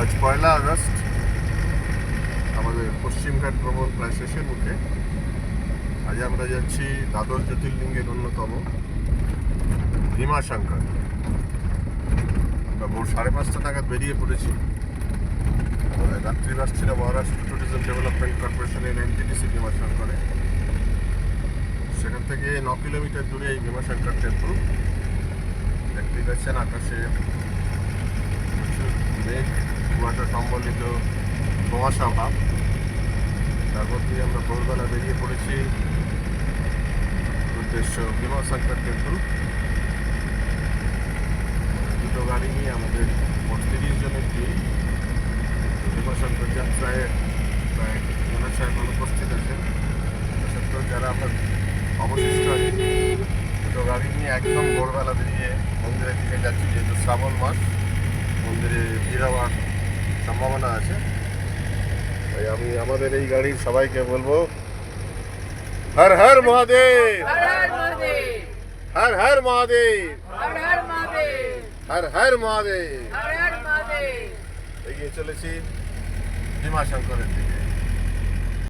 আজ 1 আগস্ট। আমাদের পশ্চিমঘাট ভ্রমণ প্রায় শেষের মুখে। আজ আমরা যাচ্ছি দ্বাদশ জ্যোতির্লিঙ্গের অন্যতম ভীমাশঙ্কর। আমরা ভোর 5:30 নাগাদ বেরিয়ে পড়েছি। রাত্রি বাস ছিল মহারাষ্ট্র ট্যুরিজম ডেভেলপমেন্ট কর্পোরেশনের এনটিডিসি ভীমাশঙ্করে। সেখান থেকে 9 কিলোমিটার দূরে এই ভীমাশঙ্কর টেম্পল। দেখতেই পাচ্ছেন আকাশে প্রচুর মেঘ কুয়াশা সম্বলিত কুয়াশা ভাব। তারপর দিয়ে আমরা ভোরবেলা বেরিয়ে পড়েছি উদ্দেশ্য ভীমাশঙ্কর টেম্পল। দুটো গাড়ি নিয়ে আমাদের মোট 30 জনের টিম ভীমাশঙ্কর যাত্রায় প্রায় জনের এখন উপস্থিত আছেন। সত্ত্বেও যারা আমরা অবশিষ্ট আছি দুটো গাড়ি নিয়ে একদম ভোরবেলা বেরিয়ে মন্দিরের দিকে যাচ্ছি, যেহেতু শ্রাবণ মাস মন্দিরে ভিড় হওয়ার সম্ভাবনা আছে। তাই আমি আমাদের এই গাড়ির সবাইকে বলবো, হর হর মহাদেব, হর হর মহাদেব, হর হর মহাদেব। এগিয়ে চলেছি ভীমাশঙ্করের দিকে।